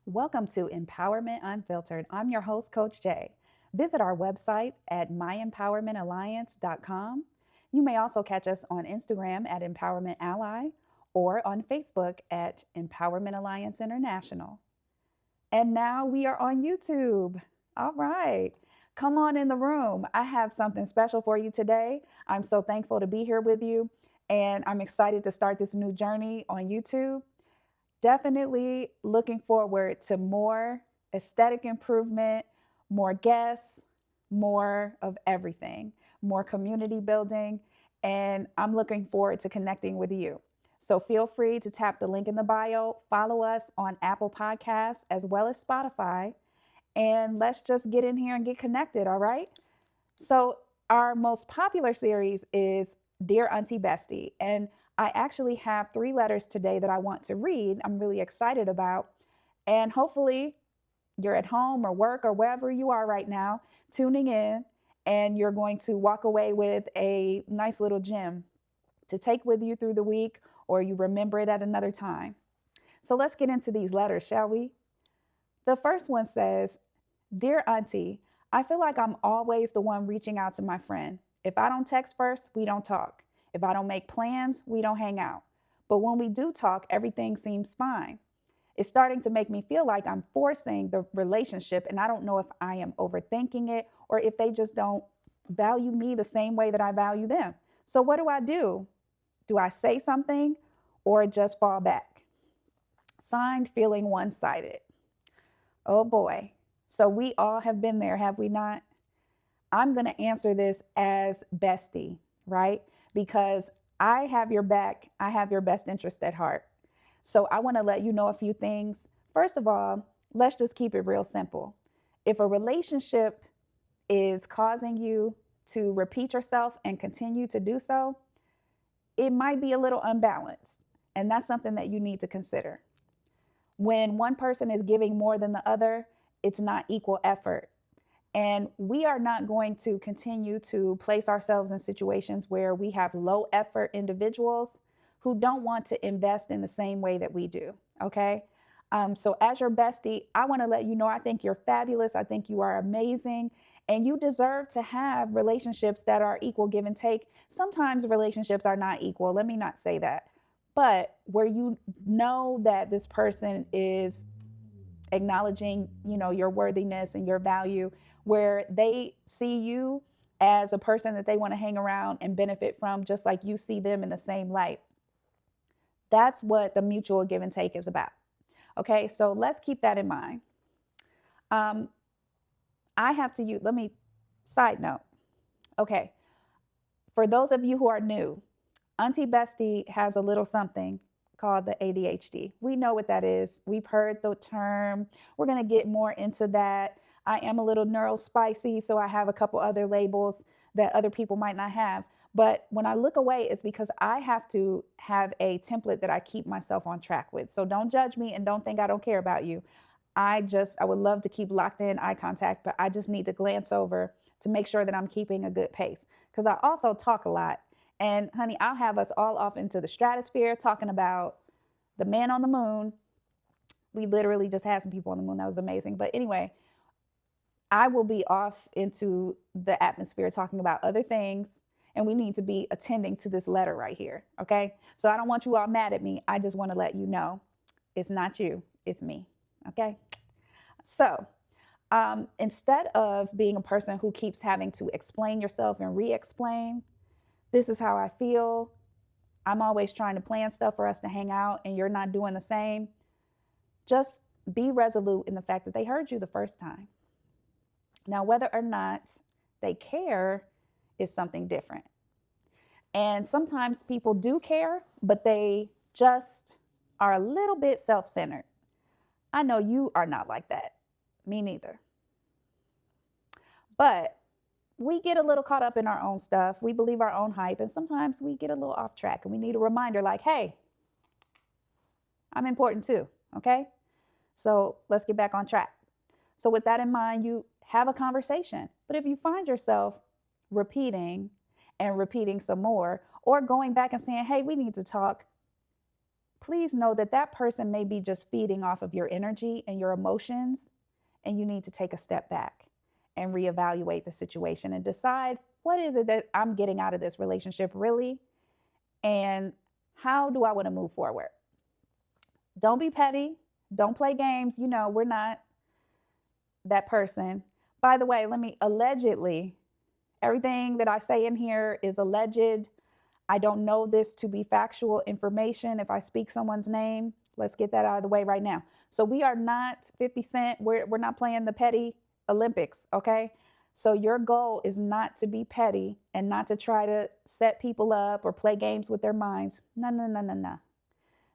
Welcome to Empowerment Unfiltered. I'm your host, Coach Jay. Visit our website at myempowermentalliance.com. You may also catch us on Instagram at Empowerment Ally or on Facebook at Empowerment Alliance International. And now we are on YouTube. All right. Come on in the room. I have something special for you today. I'm so thankful to be here with you, and I'm excited to start this new journey on YouTube. Definitely looking forward to more aesthetic improvement, more guests, more of everything, more community building, and I'm looking forward to connecting with you. So feel free to tap the link in the bio, follow us on Apple Podcasts as well as Spotify, and let's just get in here and get connected, all right? So, our most popular series is Dear Auntie-Bestie, and I actually have 3 letters today that I want to read. I'm really excited about, and hopefully, you're at home or work or wherever you are right now, tuning in, and you're going to walk away with a nice little gem to take with you through the week, or you remember it at another time. So, let's get into these letters, shall we? The first one says, Dear Auntie, I feel like I'm always the one reaching out to my friend. If I don't text first, we don't talk. If I don't make plans, we don't hang out. But when we do talk, everything seems fine. It's starting to make me feel like I'm forcing the relationship, and I don't know if I am overthinking it or if they just don't value me the same way that I value them. So, what do I do? Do I say something or just fall back? Signed, feeling one sided. Oh boy. So we all have been there, have we not? I'm going to answer this as bestie, right? Because I have your back, I have your best interest at heart. So I want to let you know a few things. First of all, let's just keep it real simple. If a relationship is causing you to repeat yourself and continue to do so, it might be a little unbalanced. And that's something that you need to consider. When one person is giving more than the other, it's not equal effort. And we are not going to continue to place ourselves in situations where we have low effort individuals who don't want to invest in the same way that we do. Okay. So, as your bestie, I want to let you know I think you're fabulous. I think you are amazing. And you deserve to have relationships that are equal give and take. Sometimes relationships are not equal. Let me not say that. But where you know that this person is acknowledging, your worthiness and your value, where they see you as a person that they want to hang around and benefit from, just like you see them in the same light. That's what the mutual give and take is about. Okay, so let's keep that in mind. Um, I have to use, let me, side note. Okay, for those of you who are new, Auntie-Bestie has a little something called the ADHD. We know what that is. We've heard the term. We're going to get more into that. I am a little neurospicy, so I have a couple other labels that other people might not have. But when I look away, it's because I have to have a template that I keep myself on track with. So don't judge me and don't think I don't care about you. I would love to keep locked in eye contact, but I just need to glance over to make sure that I'm keeping a good pace. Because I also talk a lot. And honey, I'll have us all off into the stratosphere talking about the man on the moon. We literally just had some people on the moon. That was amazing. But anyway, I will be off into the atmosphere talking about other things. And we need to be attending to this letter right here. Okay. So I don't want you all mad at me. I just want to let you know it's not you, it's me. Okay. So instead of being a person who keeps having to explain yourself and re-explain, this is how I feel. I'm always trying to plan stuff for us to hang out and you're not doing the same. Just be resolute in the fact that they heard you the first time. Now, whether or not they care is something different. And sometimes people do care, but they just are a little bit self-centered. I know you are not like that. Me neither. But we get a little caught up in our own stuff. We believe our own hype, and sometimes we get a little off track and we need a reminder like, hey, I'm important too, okay? So let's get back on track. So with that in mind, you have a conversation. But if you find yourself repeating and repeating some more, or going back and saying, hey, we need to talk, please know that that person may be just feeding off of your energy and your emotions, and you need to take a step back and reevaluate the situation and decide, what is it that I'm getting out of this relationship really, and how do I want to move forward? Don't be petty. Don't play games. You know, we're not that person. By the way, allegedly, everything that I say in here is alleged. I don't know this to be factual information. If I speak someone's name, let's get that out of the way right now. So we are not 50 Cent. We're not playing the petty Olympics, okay? So your goal is not to be petty and not to try to set people up or play games with their minds. No, no, no, no, no.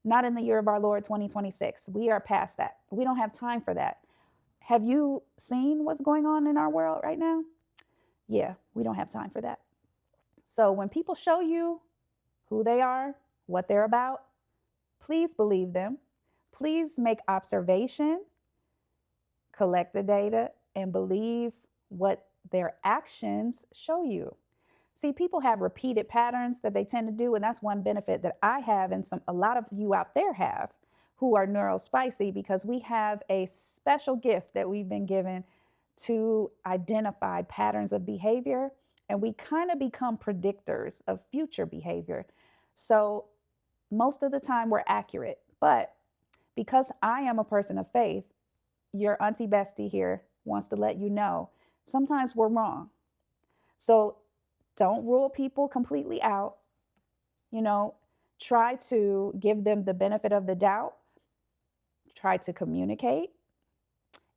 Not in the year of our Lord 2026. We are past that. We don't have time for that. Have you seen what's going on in our world right now? Yeah, we don't have time for that. So when people show you who they are, what they're about, please believe them. Please make observation, collect the data, and believe what their actions show you. See, people have repeated patterns that they tend to do, and that's one benefit that I have, and a lot of you out there have, who are neurospicy, because we have a special gift that we've been given to identify patterns of behavior, and we kind of become predictors of future behavior. So most of the time we're accurate, but because I am a person of faith, your Auntie-Bestie here wants to let you know sometimes we're wrong. So don't rule people completely out. You know, try to give them the benefit of the doubt. Try to communicate.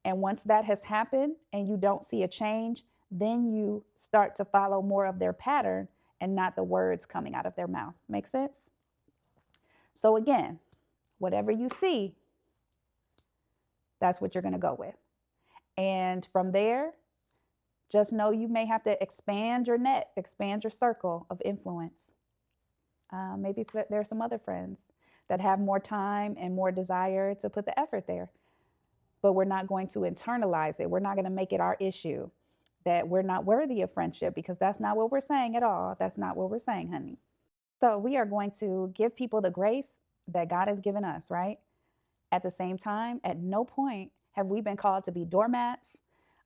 And once that has happened and you don't see a change, then you start to follow more of their pattern and not the words coming out of their mouth. Make sense? So again, whatever you see, that's what you're going to go with. And from there, just know you may have to expand your net, expand your circle of influence. Maybe there are some other friends that have more time and more desire to put the effort there. But we're not going to internalize it. We're not going to make it our issue that we're not worthy of friendship, because that's not what we're saying at all. That's not what we're saying, honey. So we are going to give people the grace that God has given us, right? At the same time, at no point have we been called to be doormats.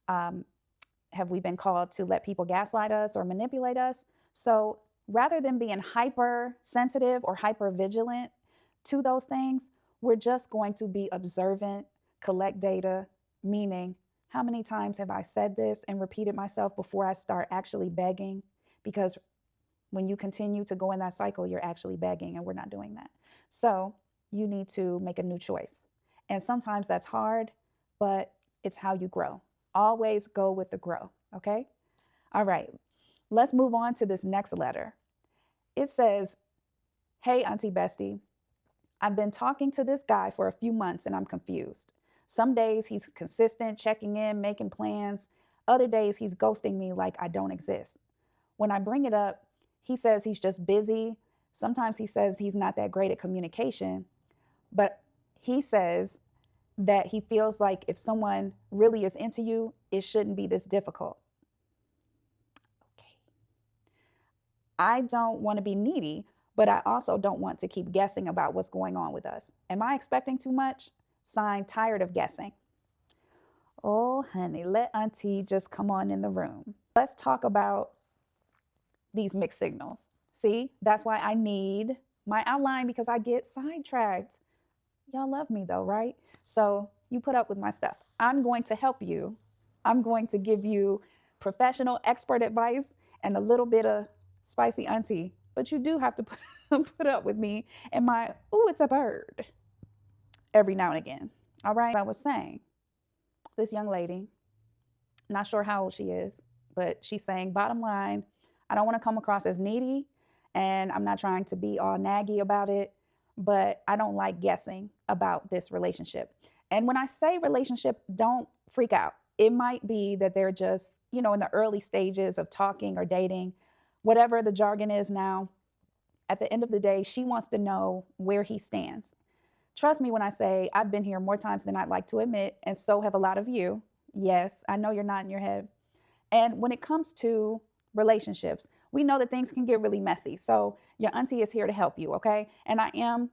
Have we been called to let people gaslight us or manipulate us? So rather than being hypersensitive or hyper vigilant to those things, we're just going to be observant, collect data, meaning how many times have I said this and repeated myself before I start actually begging? Because when you continue to go in that cycle, you're actually begging, and we're not doing that. So you need to make a new choice. And sometimes that's hard, but it's how you grow. Always go with the grow, okay? All right, let's move on to this next letter. It says, "Hey, Auntie-Bestie, I've been talking to this guy for a few months and I'm confused. Some days he's consistent, checking in, making plans. Other days he's ghosting me like I don't exist. When I bring it up, he says he's just busy. Sometimes he says he's not that great at communication, but he says that he feels like if someone really is into you, it shouldn't be this difficult." Okay. I don't want to be needy, but I also don't want to keep guessing about what's going on with us. Am I expecting too much? Sign, tired of guessing. Oh, honey, let Auntie just come on in the room. Let's talk about these mixed signals. See, that's why I need my outline, because I get sidetracked. Y'all love me though, right? So you put up with my stuff. I'm going to help you. I'm going to give you professional expert advice and a little bit of spicy auntie, but you do have to put up with me and my, ooh, it's a bird every now and again. All right. I was saying, this young lady, not sure how old she is, but she's saying, bottom line, I don't want to come across as needy, and I'm not trying to be all naggy about it, but I don't like guessing about this relationship. And when I say relationship, don't freak out. It might be that they're just, in the early stages of talking or dating, whatever the jargon is now. At the end of the day, she wants to know where he stands. Trust me when I say I've been here more times than I'd like to admit, and so have a lot of you. Yes, I know you're nodding your head. And when it comes to relationships, we know that things can get really messy. So your auntie is here to help you, okay? And I am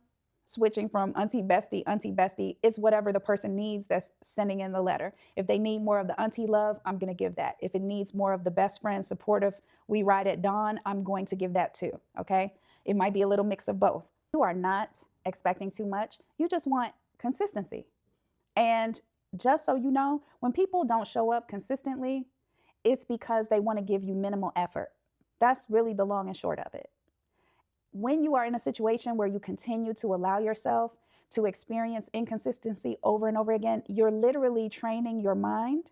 switching from auntie bestie, it's whatever the person needs that's sending in the letter. If they need more of the auntie love, I'm going to give that. If it needs more of the best friend supportive, we ride at dawn, I'm going to give that too. Okay. It might be a little mix of both. You are not expecting too much. You just want consistency. And just so you know, when people don't show up consistently, it's because they want to give you minimal effort. That's really the long and short of it. When you are in a situation where you continue to allow yourself to experience inconsistency over and over again, you're literally training your mind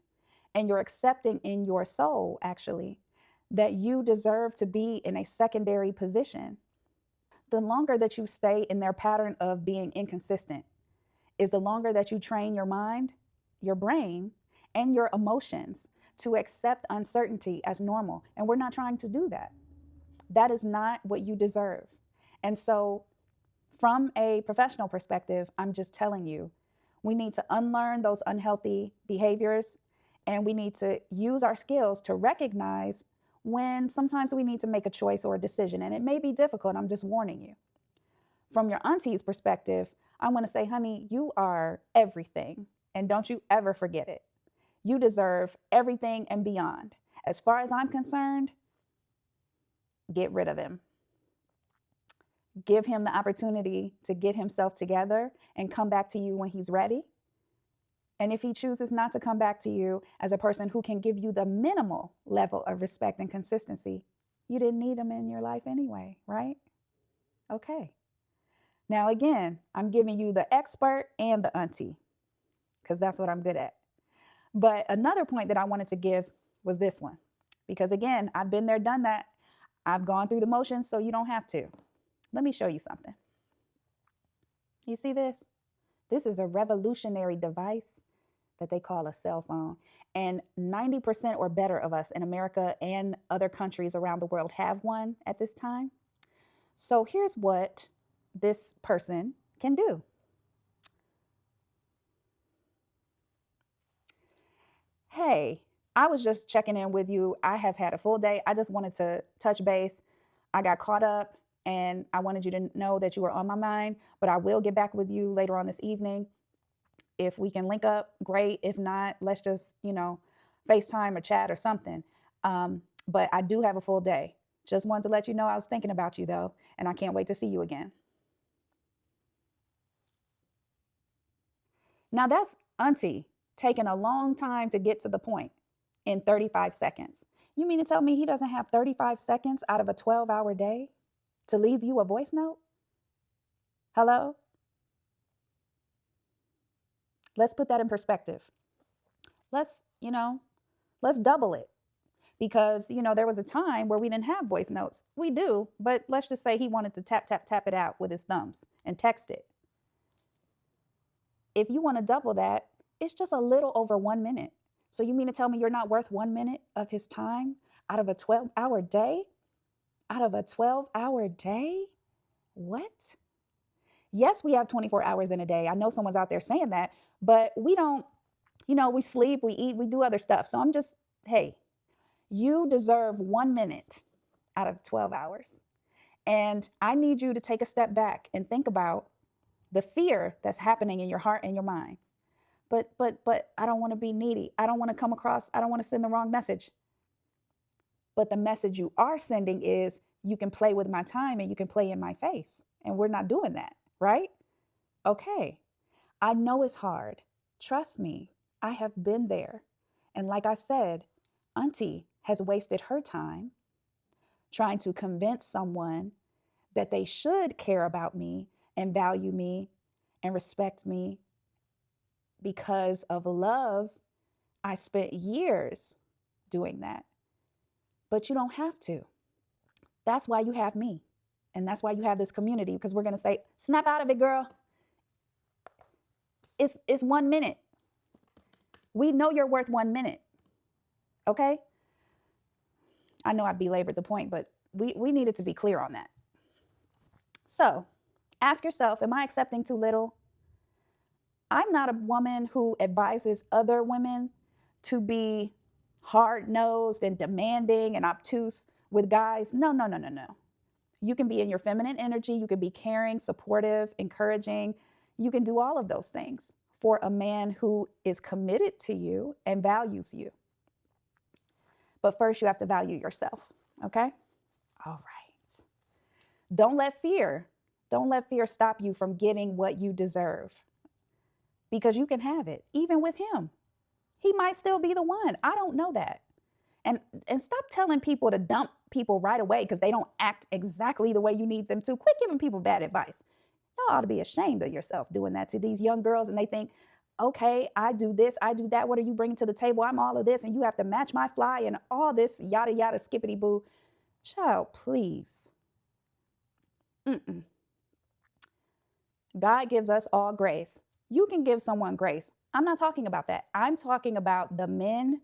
and you're accepting in your soul, actually, that you deserve to be in a secondary position. The longer that you stay in their pattern of being inconsistent is the longer that you train your mind, your brain, and your emotions to accept uncertainty as normal. And we're not trying to do that. That is not what you deserve. And so, from a professional perspective, I'm just telling you, we need to unlearn those unhealthy behaviors and we need to use our skills to recognize when sometimes we need to make a choice or a decision. And it may be difficult. I'm just warning you. From your auntie's perspective, I want to say, honey, you are everything. And don't you ever forget it. You deserve everything and beyond. As far as I'm concerned, get rid of him. Give him the opportunity to get himself together and come back to you when he's ready. And if he chooses not to come back to you as a person who can give you the minimal level of respect and consistency, you didn't need him in your life anyway, right? Okay. Now, again, I'm giving you the expert and the auntie because that's what I'm good at. But another point that I wanted to give was this one, because again, I've been there, done that. I've gone through the motions, so you don't have to. Let me show you something. You see this? This is a revolutionary device that they call a cell phone. And 90% or better of us in America and other countries around the world have one at this time. So here's what this person can do. Hey, I was just checking in with you. I have had a full day. I just wanted to touch base. I got caught up and I wanted you to know that you were on my mind, but I will get back with you later on this evening. If we can link up, great. If not, let's just, FaceTime or chat or something. But I do have a full day. Just wanted to let you know I was thinking about you though, and I can't wait to see you again. Now that's auntie taking a long time to get to the point in 35 seconds. You mean to tell me he doesn't have 35 seconds out of a 12-hour day to leave you a voice note? Hello? Let's put that in perspective. Let's double it. Because, there was a time where we didn't have voice notes. We do, but let's just say he wanted to tap, tap, tap it out with his thumbs and text it. If you want to double that, it's just a little over 1 minute. So you mean to tell me you're not worth 1 minute of his time out of a 12-hour day? Out of a 12-hour day? What? Yes, we have 24 hours in a day. I know someone's out there saying that, but we don't, we sleep, we eat, we do other stuff. So I'm just, hey, you deserve 1 minute out of 12 hours. And I need you to take a step back and think about the fear that's happening in your heart and your mind. But I don't want to be needy. I don't want to send the wrong message. But the message you are sending is you can play with my time and you can play in my face. And we're not doing that, right? Okay. I know it's hard. Trust me, I have been there. And like I said, auntie has wasted her time trying to convince someone that they should care about me and value me and respect me. Because of love, I spent years doing that. But you don't have to. That's why you have me. And that's why you have this community, because we're going to say, snap out of it, girl. It's 1 minute. We know you're worth 1 minute. Okay? I know I belabored the point, but we needed to be clear on that. So ask yourself, am I accepting too little? I'm not a woman who advises other women to be hard-nosed and demanding and obtuse with guys. No. You can be in your feminine energy. You can be caring, supportive, encouraging. You can do all of those things for a man who is committed to you and values you. But first, you have to value yourself. Okay? All right. Don't let fear, don't let fear stop you from getting what you deserve, because you can have it, even with him. He might still be the one. I don't know that. And stop telling people to dump people right away because they don't act exactly the way you need them to. Quit giving people bad advice. Y'all ought to be ashamed of yourself doing that to these young girls, and they think, okay, I do this, I do that. What are you bringing to the table? I'm all of this, and you have to match my fly and all this yada yada skippity boo. Child, please. Mm-mm. God gives us all grace. You can give someone grace. I'm not talking about that. I'm talking about the men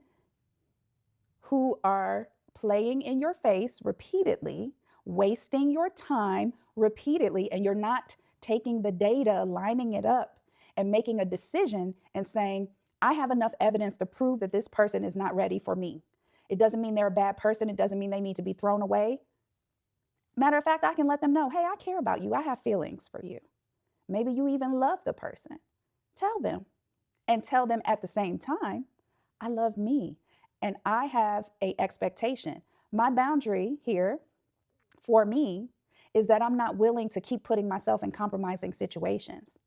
who are playing in your face repeatedly, wasting your time repeatedly, and you're not taking the data, lining it up, and making a decision and saying, I have enough evidence to prove that this person is not ready for me. It doesn't mean they're a bad person. It doesn't mean they need to be thrown away. Matter of fact, I can let them know, hey, I care about you. I have feelings for you. Maybe you even love the person. Tell them, and tell them at the same time, I love me and I have an expectation. My boundary here for me is that I'm not willing to keep putting myself in compromising situations.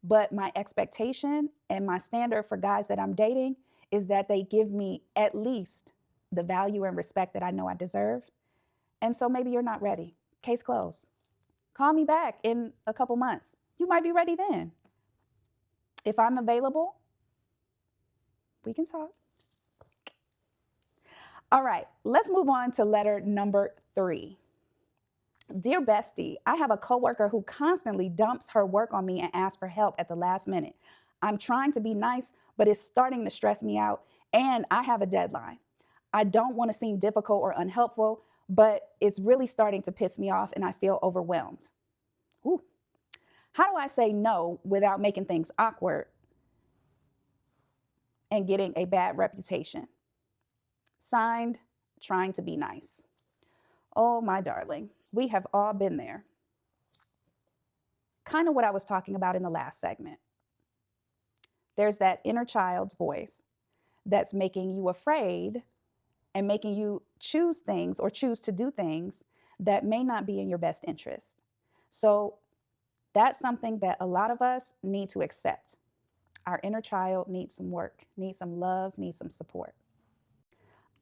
But my expectation and my standard for guys that I'm dating is that they give me at least the value and respect that I know I deserve. And so maybe you're not ready. Case closed. Call me back in a couple months. You might be ready then. If I'm available, we can talk. All right, let's move on to letter number 3. Dear bestie, I have a coworker who constantly dumps her work on me and asks for help at the last minute. I'm trying to be nice, but it's starting to stress me out, and I have a deadline. I don't want to seem difficult or unhelpful, but it's really starting to piss me off and I feel overwhelmed. Ooh. How do I say no without making things awkward and getting a bad reputation? Signed, trying to be nice. Oh, my darling, we have all been there. Kind of what I was talking about in the last segment. There's that inner child's voice that's making you afraid and making you choose things or choose to do things that may not be in your best interest. So that's something that a lot of us need to accept. Our inner child needs some work, needs some love, needs some support.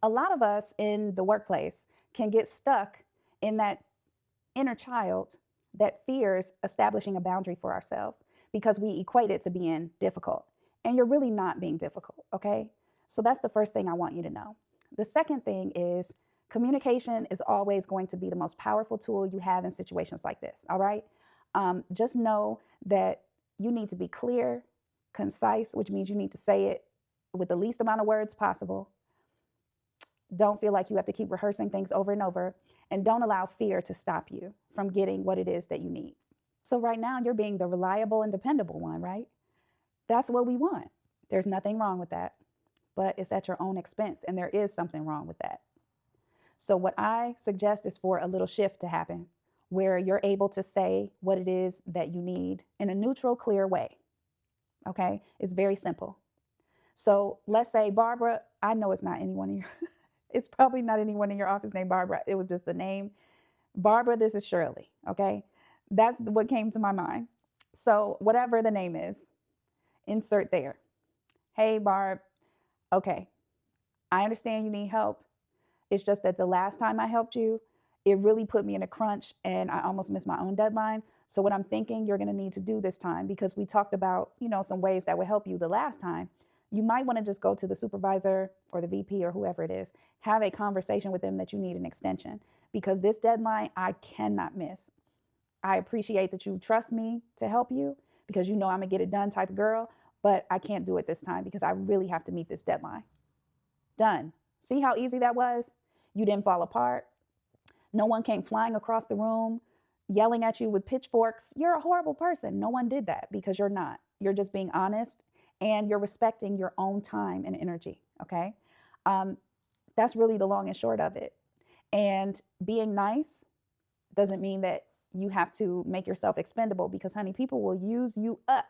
A lot of us in the workplace can get stuck in that inner child that fears establishing a boundary for ourselves because we equate it to being difficult. And you're really not being difficult, okay? So that's the first thing I want you to know. The second thing is communication is always going to be the most powerful tool you have in situations like this, all right? Just know that you need to be clear, concise, which means you need to say it with the least amount of words possible. Don't feel like you have to keep rehearsing things over and over, and don't allow fear to stop you from getting what it is that you need. So right now you're being the reliable and dependable one, right? That's what we want. There's nothing wrong with that, but it's at your own expense, and there is something wrong with that. So what I suggest is for a little shift to happen where you're able to say what it is that you need in a neutral, clear way. Okay? It's very simple. So let's say, Barbara, I know it's not anyone in your, it's probably not anyone in your office named Barbara. It was just the name. Barbara, this is Shirley. Okay? That's what came to my mind. So whatever the name is, insert there. Hey, Barb. Okay. I understand you need help. It's just that the last time I helped you, it really put me in a crunch and I almost missed my own deadline. So what I'm thinking you're going to need to do this time, because we talked about, some ways that would help you the last time, you might want to just go to the supervisor or the VP or whoever it is, have a conversation with them that you need an extension, because this deadline I cannot miss. I appreciate that you trust me to help you because I'm going to get it done type of girl, but I can't do it this time because I really have to meet this deadline. Done. See how easy that was? You didn't fall apart. No one came flying across the room, yelling at you with pitchforks. You're a horrible person. No one did that because you're not. You're just being honest and you're respecting your own time and energy, okay? That's really the long and short of it. And being nice Doesn't mean that you have to make yourself expendable, because, honey, people will use you up.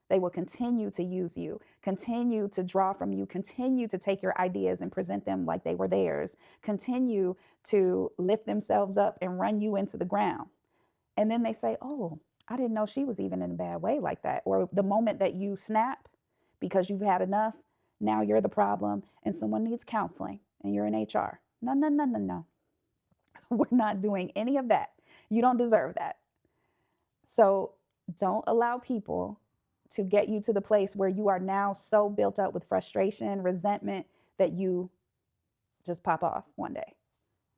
They will continue to use you, continue to draw from you, continue to take your ideas and present them like they were theirs, continue to lift themselves up and run you into the ground. And then they say, oh, I didn't know she was even in a bad way like that. Or the moment that you snap because you've had enough, now you're the problem and someone needs counseling and you're in HR. No, no, no, no, no. We're not doing any of that. You don't deserve that. So don't allow people to get you to the place where you are now so built up with frustration, resentment, that you just pop off one day.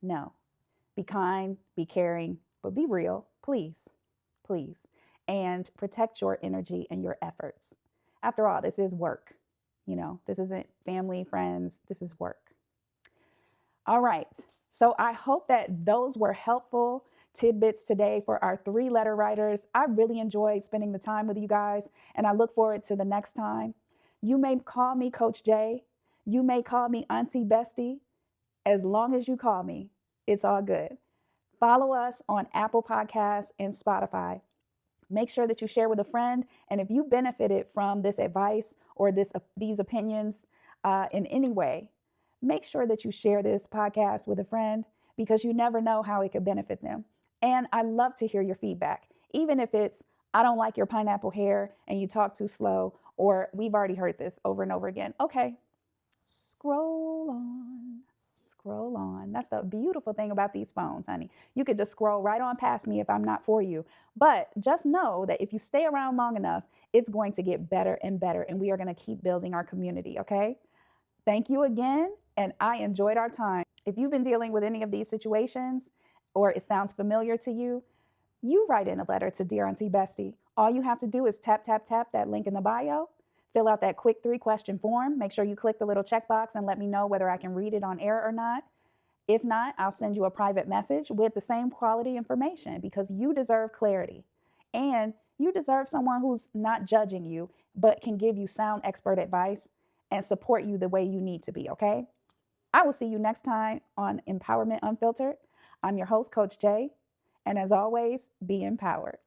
No. Be kind, be caring, but be real, please, please. And protect your energy and your efforts. After all, this is work. This isn't family, friends, this is work. All right. So I hope that those were helpful tidbits today for our 3-letter writers. I really enjoyed spending the time with you guys, and I look forward to the next time. You may call me Coach J. You may call me Auntie-Bestie. As long as you call me, it's all good. Follow us on Apple Podcasts and Spotify. Make sure that you share with a friend. And if you benefited from this advice or these opinions in any way, make sure that you share this podcast with a friend, because you never know how it could benefit them. And I love to hear your feedback, even if it's, I don't like your pineapple hair and you talk too slow, or we've already heard this over and over again. Okay, scroll on. Scroll on. That's the beautiful thing about these phones, honey. You could just scroll right on past me if I'm not for you. But just know that if you stay around long enough, it's going to get better and better. And we are going to keep building our community, okay? Thank you again. And I enjoyed our time. If you've been dealing with any of these situations, or it sounds familiar to you, you write in a letter to Dear Auntie-Bestie. All you have to do is tap, tap, tap that link in the bio. Fill out that quick 3-question form. Make sure you click the little checkbox and let me know whether I can read it on air or not. If not, I'll send you a private message with the same quality information, because you deserve clarity. And you deserve someone who's not judging you, but can give you sound expert advice and support you the way you need to be, okay? I will see you next time on Empowerment Unfiltered. I'm your host, Coach J. And as always, be empowered.